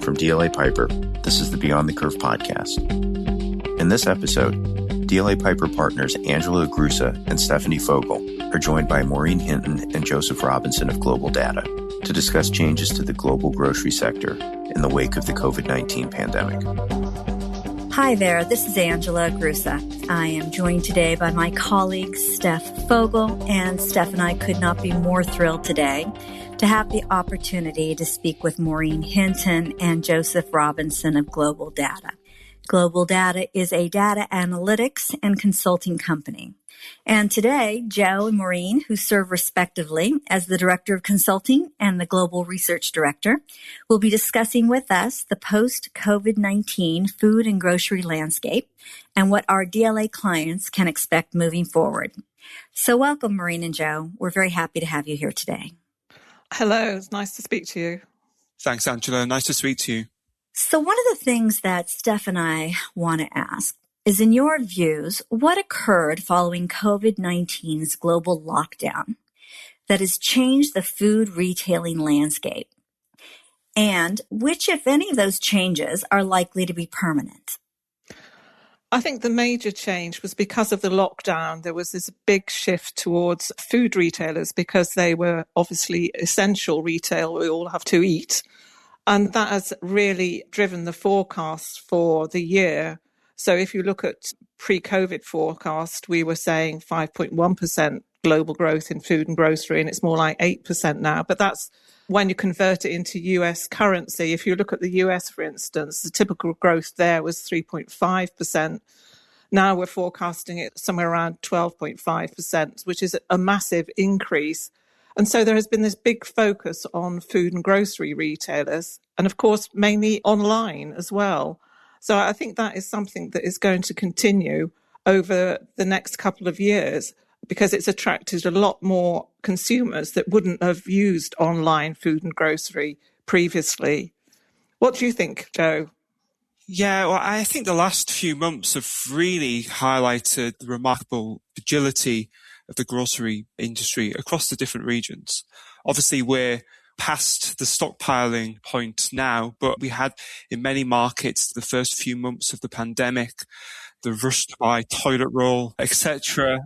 From DLA Piper, this is the Beyond the Curve podcast. In this episode, DLA Piper partners Angela Agrusa and Stefanie Fogel are joined by Maureen Hinton and Joseph Robinson of GlobalData to discuss changes to the global grocery sector in the wake of the COVID-19 pandemic. Hi there, this is Angela Agrusa. I am joined today by my colleagues Steph Fogel, and Steph and I could not be more thrilled today to have the opportunity to speak with Maureen Hinton and Joseph Robinson of GlobalData. GlobalData is a data analytics and consulting company. And today, Joe and Maureen, who serve respectively as the Director of Consulting and the Global Research Director, will be discussing with us the post-COVID-19 food and grocery landscape and what our DLA clients can expect moving forward. So welcome, Maureen and Joe. We're very happy to have you here today. Hello, it's nice to speak to you. Thanks, Angela. Nice to speak to you. So one of the things that Steph and I want to ask is, in your views, what occurred following COVID-19's global lockdown that has changed the food retailing landscape? And which, if any, of those changes are likely to be permanent? I think the major change was because of the lockdown. There was this big shift towards food retailers because they were obviously essential retail. We all have to eat. And that has really driven the forecast for the year. So if you look at pre-COVID forecast, we were saying 5.1% global growth in food and grocery, and it's more like 8% now. But that's when you convert it into US currency. If you look at the US, for instance, the typical growth there was 3.5%. Now we're forecasting it somewhere around 12.5%, which is a massive increase. And so there has been this big focus on food and grocery retailers, and of course, mainly online as well. So I think that is something that is going to continue over the next couple of years because it's attracted a lot more consumers that wouldn't have used online food and grocery previously. What do you think, Joe? Yeah, well, I think the last few months have really highlighted the remarkable agility of the grocery industry across the different regions. Obviously, we're past the stockpiling point now, but we had in many markets the first few months of the pandemic, the rush to buy toilet roll, etc.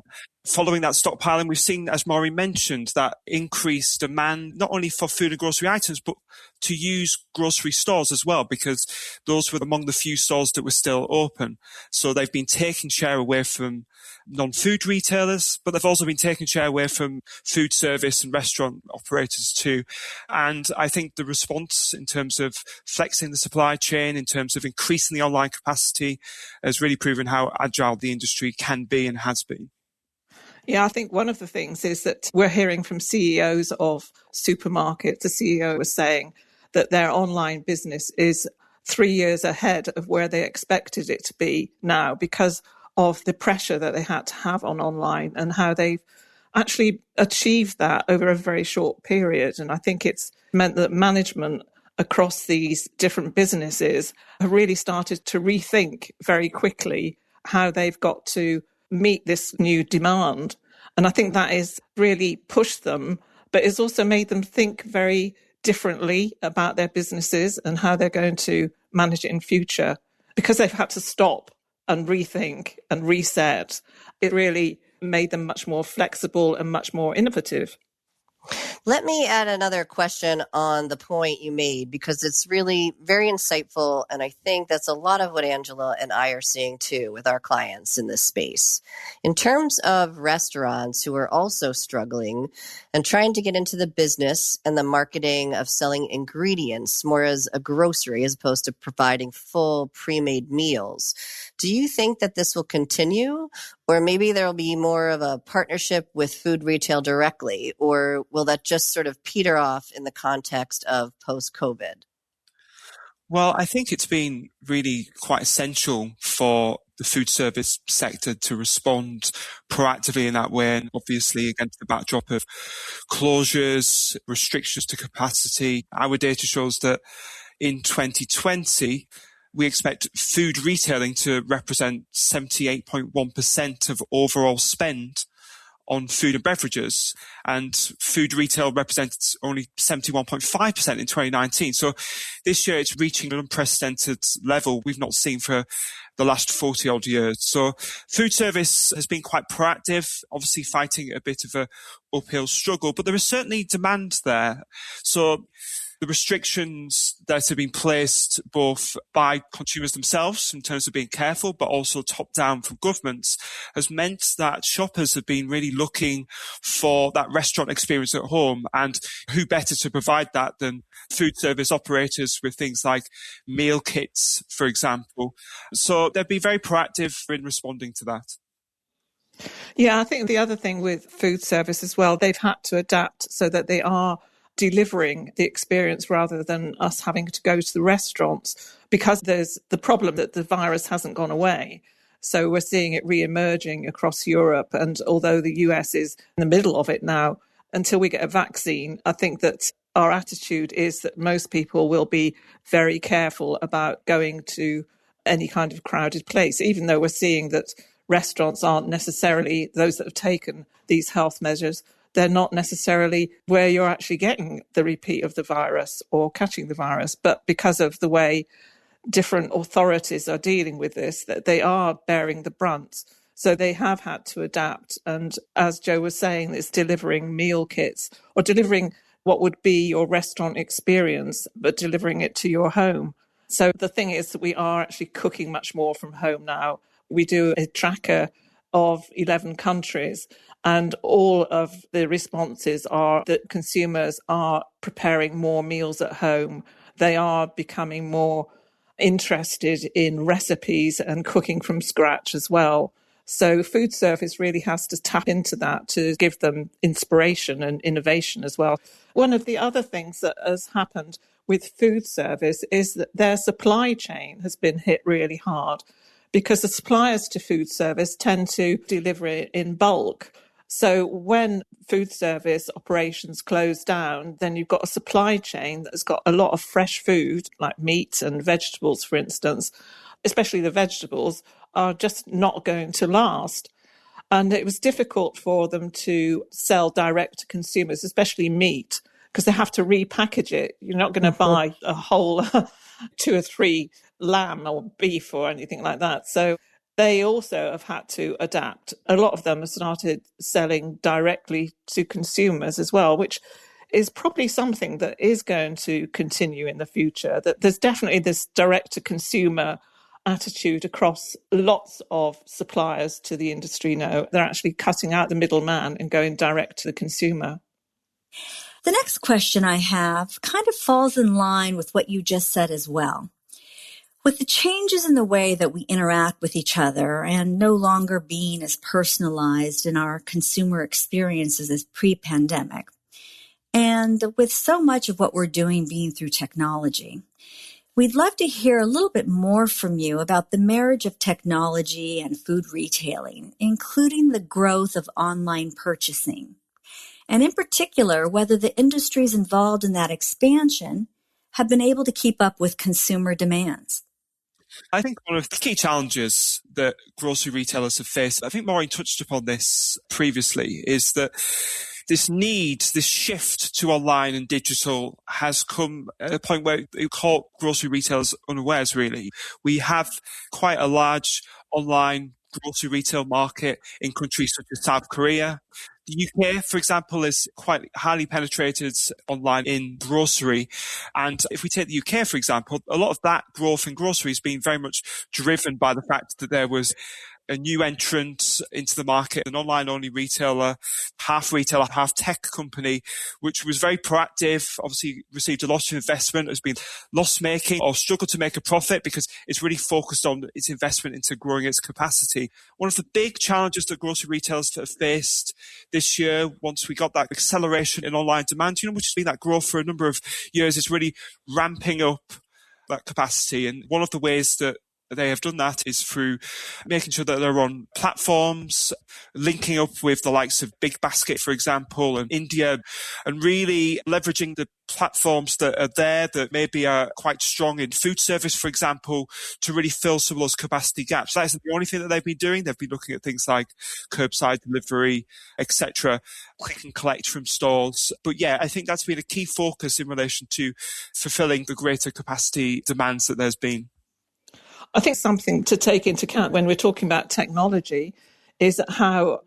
Following that stockpiling, we've seen, as Maureen mentioned, that increased demand not only for food and grocery items, but to use grocery stores as well, because those were among the few stores that were still open. So they've been taking share away from non-food retailers, but they've also been taking share away from food service and restaurant operators too. And I think the response in terms of flexing the supply chain, in terms of increasing the online capacity, has really proven how agile the industry can be and has been. Yeah, I think one of the things is that we're hearing from CEOs of supermarkets. The CEO was saying that their online business is 3 years ahead of where they expected it to be now because of the pressure that they had to have on online and how they've actually achieved that over a very short period. And I think it's meant that management across these different businesses have really started to rethink very quickly how they've got to meet this new demand. And I think that has really pushed them, but it's also made them think very differently about their businesses and how they're going to manage it in future because they've had to stop and rethink and reset. It really made them much more flexible and much more innovative. Let me add another question on the point you made because it's really very insightful. And I think that's a lot of what Angela and I are seeing too with our clients in this space. In terms of restaurants who are also struggling and trying to get into the business and the marketing of selling ingredients more as a grocery as opposed to providing full pre-made meals, do you think that this will continue? Or maybe there will be more of a partnership with food retail directly, or will that just sort of peter off in the context of post-COVID? Well, I think it's been really quite essential for the food service sector to respond proactively in that way. And obviously, against the backdrop of closures, restrictions to capacity, our data shows that in 2020, we expect food retailing to represent 78.1% of overall spend on food and beverages, and food retail represented only 71.5% in 2019. So this year it's reaching an unprecedented level we've not seen for the last 40 odd years. So food service has been quite proactive, obviously fighting a bit of a uphill struggle, but there is certainly demand there. So the restrictions that have been placed both by consumers themselves in terms of being careful, but also top down from governments, has meant that shoppers have been really looking for that restaurant experience at home. And who better to provide that than food service operators with things like meal kits, for example. So they've been very proactive in responding to that. Yeah, I think the other thing with food service as well, they've had to adapt so that they are delivering the experience rather than us having to go to the restaurants, because there's the problem that the virus hasn't gone away. So we're seeing it re-emerging across Europe. And although the US is in the middle of it now, until we get a vaccine, I think that our attitude is that most people will be very careful about going to any kind of crowded place, even though we're seeing that restaurants aren't necessarily those that have taken these health measures. They're not necessarily where you're actually getting the repeat of the virus or catching the virus. But because of the way different authorities are dealing with this, that they are bearing the brunt. So they have had to adapt. And as Joe was saying, it's delivering meal kits or delivering what would be your restaurant experience, but delivering it to your home. So the thing is that we are actually cooking much more from home now. We do a tracker of 11 countries, and all of the responses are that consumers are preparing more meals at home. They are becoming more interested in recipes and cooking from scratch as well. So food service really has to tap into that to give them inspiration and innovation as well. One of the other things that has happened with food service is that their supply chain has been hit really hard, because the suppliers to food service tend to deliver it in bulk. So when food service operations close down, then you've got a supply chain that's got a lot of fresh food, like meat and vegetables, for instance, especially the vegetables, are just not going to last. And it was difficult for them to sell direct to consumers, especially meat, because they have to repackage it. You're not going to buy a whole 2 or 3 lamb or beef or anything like that. So they also have had to adapt. A lot of them have started selling directly to consumers as well, which is probably something that is going to continue in the future. That there's definitely this direct-to-consumer attitude across lots of suppliers to the industry now. They're actually cutting out the middleman and going direct to the consumer. The next question I have kind of falls in line with what you just said as well. With the changes in the way that we interact with each other and no longer being as personalized in our consumer experiences as pre-pandemic, and with so much of what we're doing being through technology, we'd love to hear a little bit more from you about the marriage of technology and food retailing, including the growth of online purchasing, and in particular, whether the industries involved in that expansion have been able to keep up with consumer demands. I think one of the key challenges that grocery retailers have faced, I think Maureen touched upon this previously, is that this shift to online and digital has come at a point where it caught grocery retailers unawares, really. We have quite a large online grocery retail market in countries such as South Korea. The UK, for example, is quite highly penetrated online in grocery. And if we take the UK, for example, a lot of that growth in grocery has been very much driven by the fact that there was a new entrant into the market, an online-only retailer, half tech company, which was very proactive, obviously received a lot of investment, has been loss-making or struggled to make a profit because it's really focused on its investment into growing its capacity. One of the big challenges that grocery retailers have faced this year, once we got that acceleration in online demand, which has been that growth for a number of years, is really ramping up that capacity. And one of the ways that they have done that is through making sure that they're on platforms, linking up with the likes of Big Basket, for example, and India, and really leveraging the platforms that are there that maybe are quite strong in food service, for example, to really fill some of those capacity gaps. That isn't the only thing that they've been doing. They've been looking at things like curbside delivery, etc., click and collect from stores. But yeah, I think that's been a key focus in relation to fulfilling the greater capacity demands that there's been. I think something to take into account when we're talking about technology is how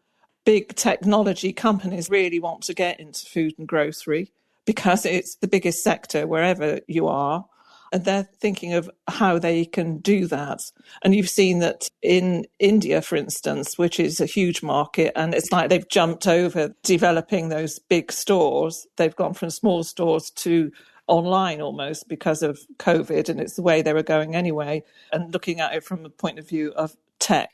big technology companies really want to get into food and grocery because it's the biggest sector wherever you are. And they're thinking of how they can do that. And you've seen that in India, for instance, which is a huge market, and it's like they've jumped over developing those big stores. They've gone from small stores to online almost because of COVID, and it's the way they were going anyway, and looking at it from the point of view of tech.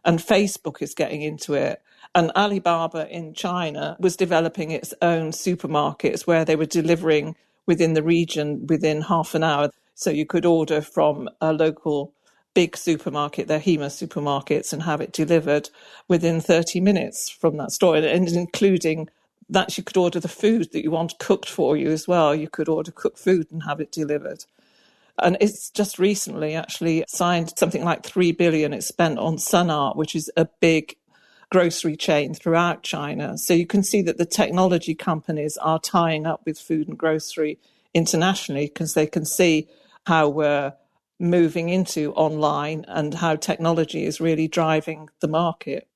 And Facebook is getting into it. And Alibaba in China was developing its own supermarkets where they were delivering within the region within half an hour. So you could order from a local big supermarket, their HEMA supermarkets, and have it delivered within 30 minutes from that store. And including that, you could order the food that you want cooked for you as well. You could order cooked food and have it delivered. And it's just recently actually signed something like $3 billion it's spent on Sun Art, which is a big grocery chain throughout China. So you can see that the technology companies are tying up with food and grocery internationally because they can see how we're moving into online and how technology is really driving the market.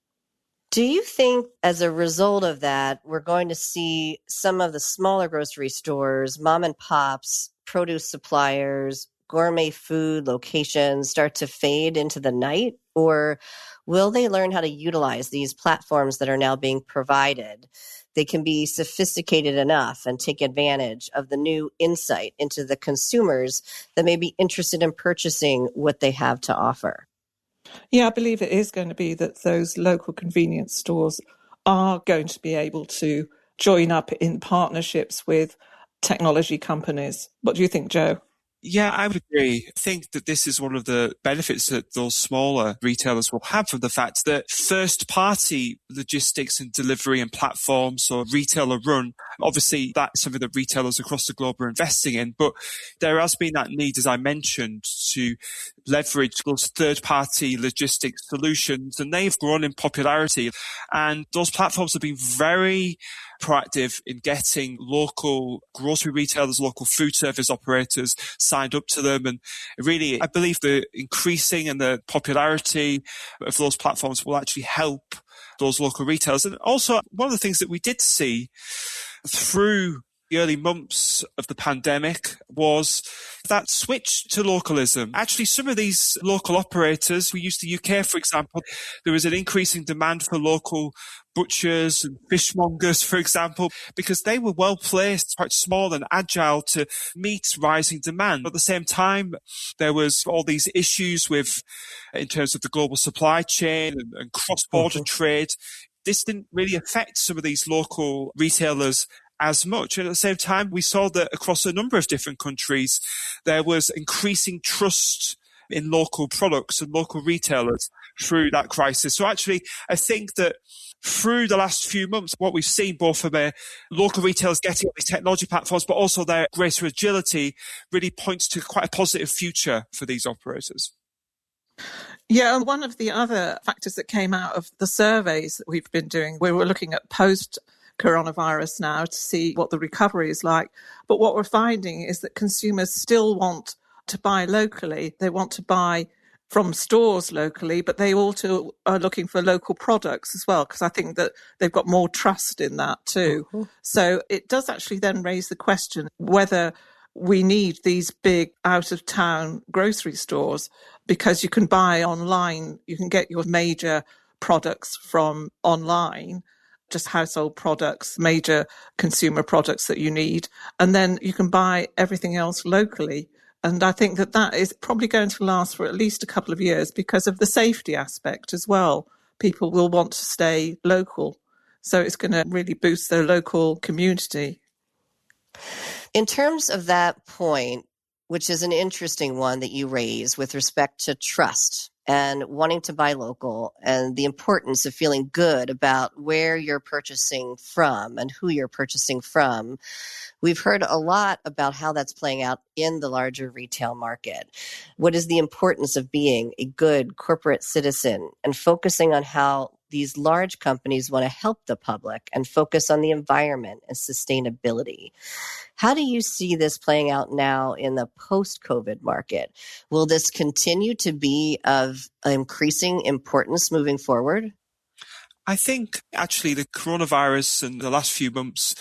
Do you think as a result of that, we're going to see some of the smaller grocery stores, mom and pops, produce suppliers, gourmet food locations start to fade into the night? Or will they learn how to utilize these platforms that are now being provided? They can be sophisticated enough and take advantage of the new insight into the consumers that may be interested in purchasing what they have to offer. Yeah, I believe it is going to be that those local convenience stores are going to be able to join up in partnerships with technology companies. What do you think, Joe? Yeah, I would agree. I think that this is one of the benefits that those smaller retailers will have from the fact that first-party logistics and delivery and platforms or retailer run, obviously that's something that retailers across the globe are investing in, but there has been that need, as I mentioned, to leverage those third-party logistics solutions, and they've grown in popularity. And those platforms have been very proactive in getting local grocery retailers, local food service operators signed up to them. And really, I believe the increasing and the popularity of those platforms will actually help those local retailers. And also, one of the things that we did see through the early months of the pandemic was that switch to localism. Actually, some of these local operators, we used the UK, for example, there was an increasing demand for local butchers and fishmongers, for example, because they were well placed, quite small and agile to meet rising demand. At the same time, there was all these issues in terms of the global supply chain and cross-border trade. This didn't really affect some of these local retailers as much. And at the same time, we saw that across a number of different countries, there was increasing trust in local products and local retailers through that crisis. So actually, I think that through the last few months, what we've seen both from local retailers getting on these technology platforms, but also their greater agility really points to quite a positive future for these operators. Yeah, and one of the other factors that came out of the surveys that we've been doing, we were looking at post-coronavirus now to see what the recovery is like. But what we're finding is that consumers still want to buy locally. They want to buy from stores locally, but they also are looking for local products as well, because I think that they've got more trust in that too. So it does actually then raise the question whether we need these big out-of-town grocery stores, because you can buy online, you can get your major products from online, just household products, major consumer products that you need, and then you can buy everything else locally. And I think that is probably going to last for at least a couple of years because of the safety aspect as well. People will want to stay local. So it's going to really boost their local community. In terms of that point, which is an interesting one that you raise with respect to trust and wanting to buy local and the importance of feeling good about where you're purchasing from and who you're purchasing from. We've heard a lot about how that's playing out in the larger retail market. What is the importance of being a good corporate citizen and focusing on how these large companies want to help the public and focus on the environment and sustainability? How do you see this playing out now in the post-COVID market? Will this continue to be of increasing importance moving forward? I think actually the coronavirus and the last few months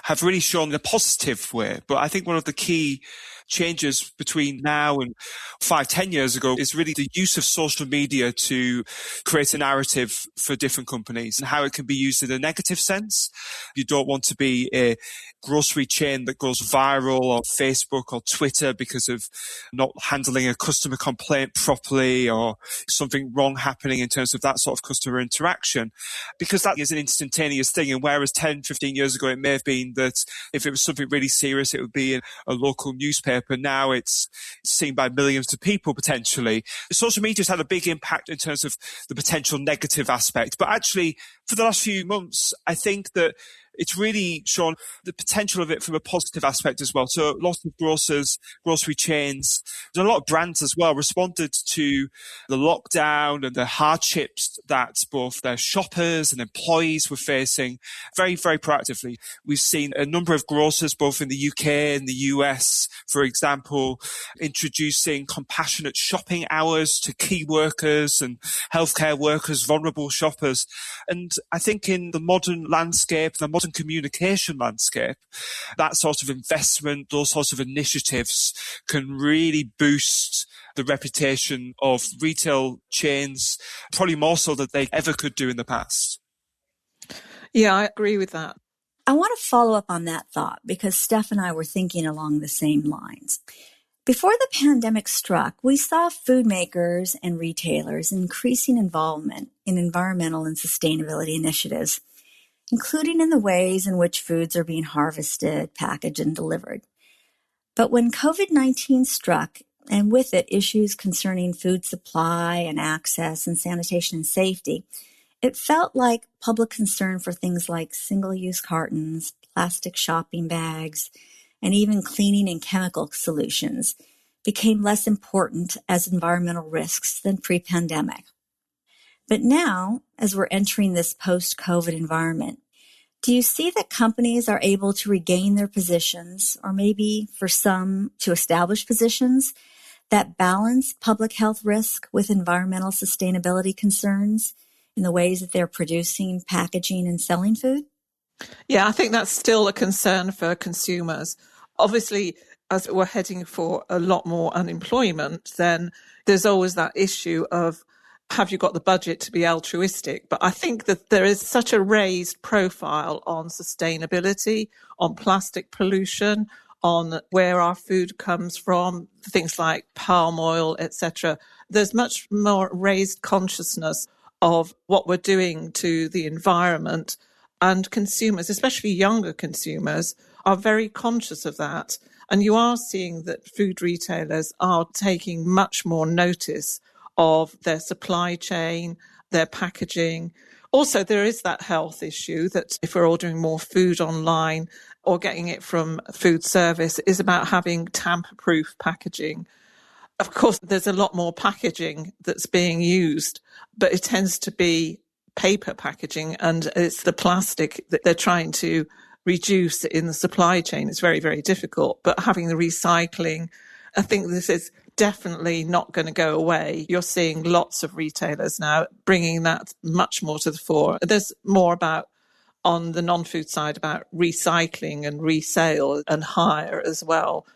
have really shown in a positive way. But I think one of the key changes between now and 5-10 years ago is really the use of social media to create a narrative for different companies and how it can be used in a negative sense. You don't want to be a grocery chain that goes viral on Facebook or Twitter because of not handling a customer complaint properly or something wrong happening in terms of that sort of customer interaction, because that is an instantaneous thing. And whereas 10-15 years ago, it may have been that if it was something really serious, it would be in a local newspaper. Now it's seen by millions of people potentially. Social media has had a big impact in terms of the potential negative aspect. But actually, for the last few months, I think that it's really shown the potential of it from a positive aspect as well. So lots of grocers, grocery chains, and a lot of brands as well responded to the lockdown and the hardships that both their shoppers and employees were facing very, very proactively. We've seen a number of grocers, both in the UK and the US, for example, introducing compassionate shopping hours to key workers and healthcare workers, vulnerable shoppers. And I think in the modern landscape, the modern communication landscape, that sort of investment, those sorts of initiatives can really boost the reputation of retail chains, probably more so than they ever could do in the past. Yeah, I agree with that. I want to follow up on that thought because Steph and I were thinking along the same lines. Before the pandemic struck, we saw food makers and retailers increasing involvement in environmental and sustainability initiatives, including in the ways in which foods are being harvested, packaged, and delivered. But when COVID-19 struck, and with it issues concerning food supply and access and sanitation and safety, it felt like public concern for things like single-use cartons, plastic shopping bags, and even cleaning and chemical solutions became less important as environmental risks than pre-pandemic. But now, as we're entering this post-COVID environment, do you see that companies are able to regain their positions, or maybe for some to establish positions that balance public health risk with environmental sustainability concerns in the ways that they're producing, packaging, and selling food? Yeah, I think that's still a concern for consumers. Obviously, as we're heading for a lot more unemployment, then there's always that issue of, have you got the budget to be altruistic? But I think that there is such a raised profile on sustainability, on plastic pollution, on where our food comes from, things like palm oil, etc. There's much more raised consciousness of what we're doing to the environment, and consumers, especially younger consumers, are very conscious of that. And you are seeing that food retailers are taking much more notice of their supply chain, their packaging. Also, there is that health issue that if we're ordering more food online or getting it from food service, is about having tamper-proof packaging. Of course, there's a lot more packaging that's being used, but it tends to be paper packaging, and it's the plastic that they're trying to reduce in the supply chain. It's very, very difficult. But having the recycling, I think this is definitely not going to go away. You're seeing lots of retailers now bringing that much more to the fore. There's more about, on the non-food side, about recycling and resale and hire as well.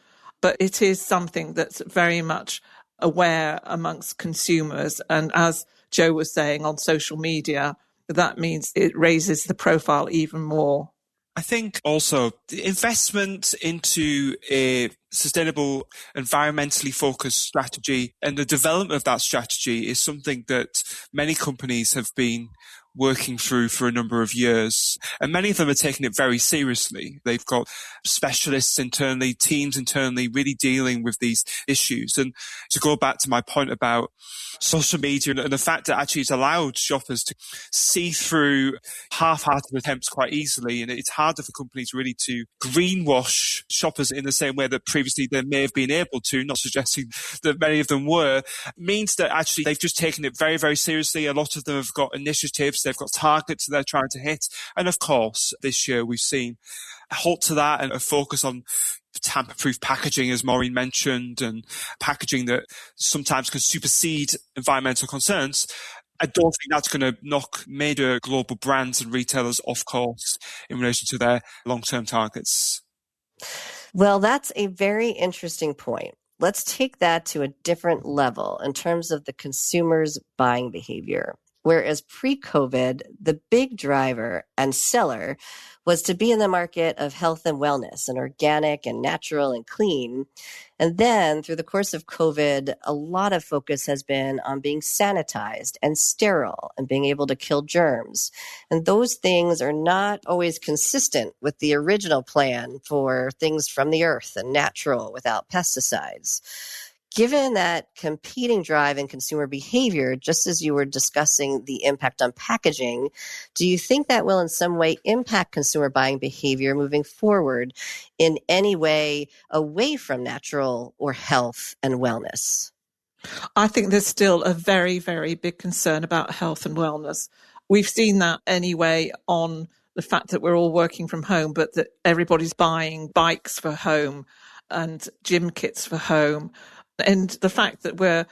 But it is something that's very much aware amongst consumers. And as Joe was saying, on social media, that means it raises the profile even more. I think also the investment into a sustainable, environmentally focused strategy and the development of that strategy is something that many companies have been working through for a number of years. And many of them are taking it very seriously. They've got specialists internally, teams internally, really dealing with these issues. And to go back to my point about social media and the fact that actually it's allowed shoppers to see through half-hearted attempts quite easily. And it's harder for companies really to greenwash shoppers in the same way that previously they may have been able to, not suggesting that many of them were, means that actually they've just taken it very, very seriously. A lot of them have got initiatives, they've got targets that they're trying to hit. And of course, this year we've seen a halt to that and a focus on tamper-proof packaging, as Maureen mentioned, and packaging that sometimes can supersede environmental concerns. I don't think that's going to knock major global brands and retailers off course in relation to their long-term targets. Well, that's a very interesting point. Let's take that to a different level in terms of the consumer's buying behavior. Whereas pre-COVID, the big driver and seller was to be in the market of health and wellness and organic and natural and clean. And then through the course of COVID, a lot of focus has been on being sanitized and sterile and being able to kill germs. And those things are not always consistent with the original plan for things from the earth and natural without pesticides. Given that competing drive in consumer behavior, just as you were discussing the impact on packaging, do you think that will in some way impact consumer buying behavior moving forward in any way away from natural or health and wellness? I think there's still a very, very big concern about health and wellness. We've seen that anyway on the fact that we're all working from home, but that everybody's buying bikes for home and gym kits for home. And the fact that we're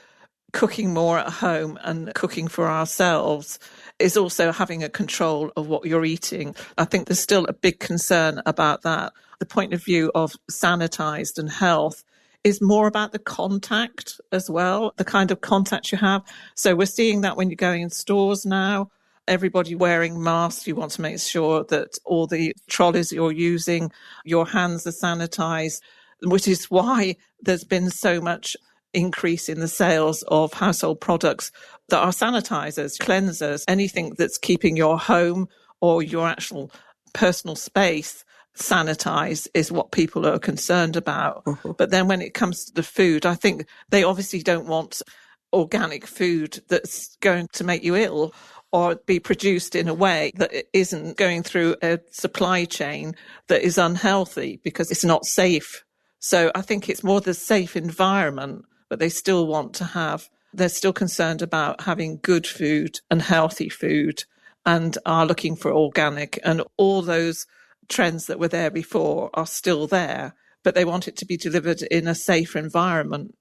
cooking more at home and cooking for ourselves is also having a control of what you're eating. I think there's still a big concern about that. The point of view of sanitized and health is more about the contact as well, the kind of contact you have. So we're seeing that when you're going in stores now, everybody wearing masks. You want to make sure that all the trolleys you're using, your hands are sanitized, which is why there's been so much increase in the sales of household products that are sanitizers, cleansers, anything that's keeping your home or your actual personal space sanitized is what people are concerned about. Mm-hmm. But then when it comes to the food, I think they obviously don't want organic food that's going to make you ill or be produced in a way that isn't going through a supply chain that is unhealthy because it's not safe. So I think it's more the safe environment, but they still want to have, they're still concerned about having good food and healthy food and are looking for organic, and all those trends that were there before are still there, but they want it to be delivered in a safe environment.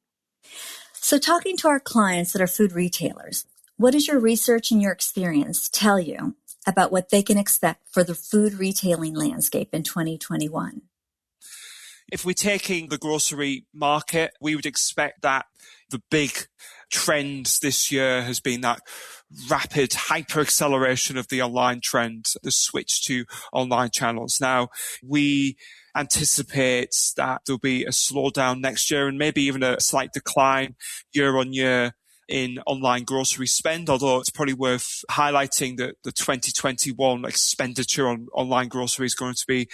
So talking to our clients that are food retailers, what does your research and your experience tell you about what they can expect for the food retailing landscape in 2021? If we're taking the grocery market, we would expect that the big trend this year has been that rapid hyper-acceleration of the online trend, the switch to online channels. Now, we anticipate that there'll be a slowdown next year and maybe even a slight decline year on year in online grocery spend, although it's probably worth highlighting that the 2021 expenditure on online grocery is going to be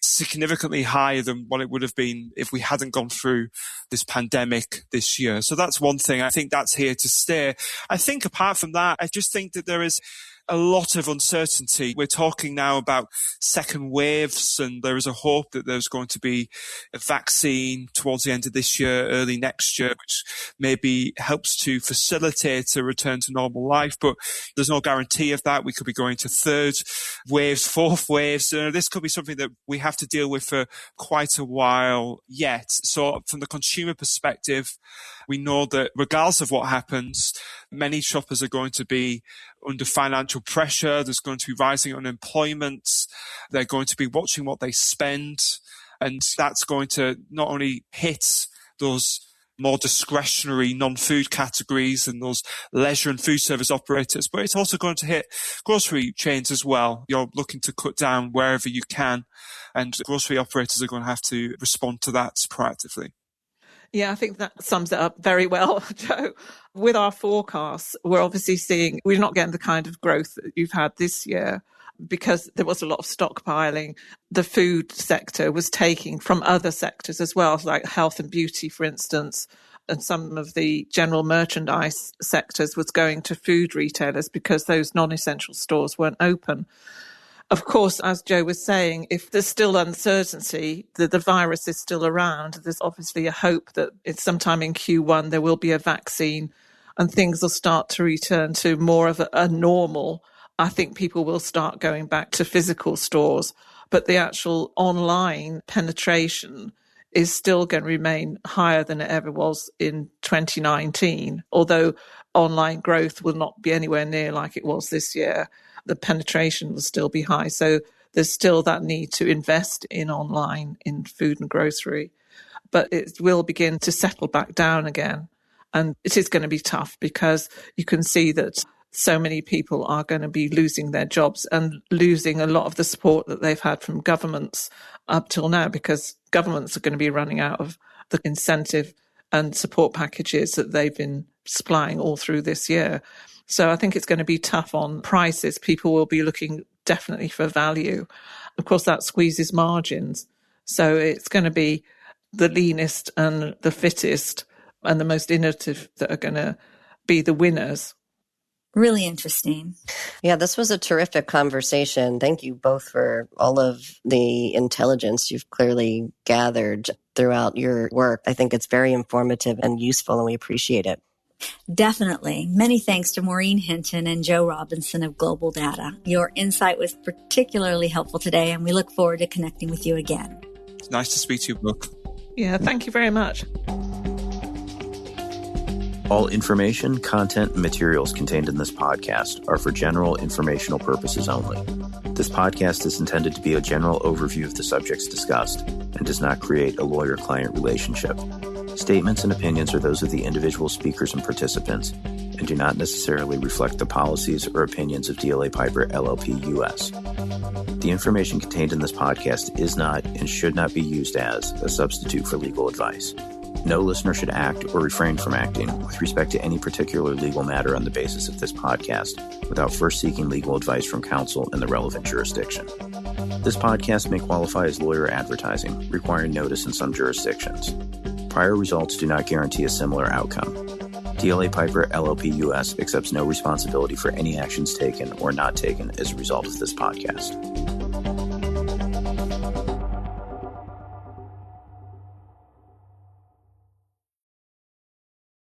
significantly higher than what it would have been if we hadn't gone through this pandemic this year. So that's one thing. I think that's here to stay. I think apart from that, I just think that there is a lot of uncertainty. We're talking now about second waves, and there is a hope that there's going to be a vaccine towards the end of this year, early next year, which maybe helps to facilitate a return to normal life. But there's no guarantee of that. We could be going to third waves, fourth waves. This could be something that we have to deal with for quite a while yet. So from the consumer perspective, we know that regardless of what happens, many shoppers are going to be under financial pressure. There's going to be rising unemployment. They're going to be watching what they spend. And that's going to not only hit those more discretionary non-food categories and those leisure and food service operators, but it's also going to hit grocery chains as well. You're looking to cut down wherever you can, and grocery operators are going to have to respond to that proactively. Yeah, I think that sums it up very well, Joe. With our forecasts, we're obviously seeing we're not getting the kind of growth that you've had this year because there was a lot of stockpiling. The food sector was taking from other sectors as well, like health and beauty, for instance, and some of the general merchandise sectors was going to food retailers because those non-essential stores weren't open. Of course, as Joe was saying, if there's still uncertainty, the virus is still around, there's obviously a hope that it's sometime in Q1 there will be a vaccine and things will start to return to more of a normal. I think people will start going back to physical stores, but the actual online penetration is still going to remain higher than it ever was in 2019, although online growth will not be anywhere near like it was this year. The penetration will still be high. So there's still that need to invest in online, in food and grocery. But it will begin to settle back down again. And it is going to be tough because you can see that so many people are going to be losing their jobs and losing a lot of the support that they've had from governments up till now, because governments are going to be running out of the incentive and support packages that they've been supplying all through this year. So I think it's going to be tough on prices. People will be looking definitely for value. Of course, that squeezes margins. So it's going to be the leanest and the fittest and the most innovative that are going to be the winners. Really interesting. Yeah, this was a terrific conversation. Thank you both for all of the intelligence you've clearly gathered throughout your work. I think it's very informative and useful, and we appreciate it. Definitely. Many thanks to Maureen Hinton and Joe Robinson of GlobalData. Your insight was particularly helpful today, and we look forward to connecting with you again. It's nice to speak to you both. Yeah, thank you very much. All information, content, and materials contained in this podcast are for general informational purposes only. This podcast is intended to be a general overview of the subjects discussed and does not create a lawyer-client relationship. Statements and opinions are those of the individual speakers and participants and do not necessarily reflect the policies or opinions of DLA Piper LLP US. The information contained in this podcast is not and should not be used as a substitute for legal advice. No listener should act or refrain from acting with respect to any particular legal matter on the basis of this podcast without first seeking legal advice from counsel in the relevant jurisdiction. This podcast may qualify as lawyer advertising, requiring notice in some jurisdictions. Prior results do not guarantee a similar outcome. DLA Piper LLP US accepts no responsibility for any actions taken or not taken as a result of this podcast.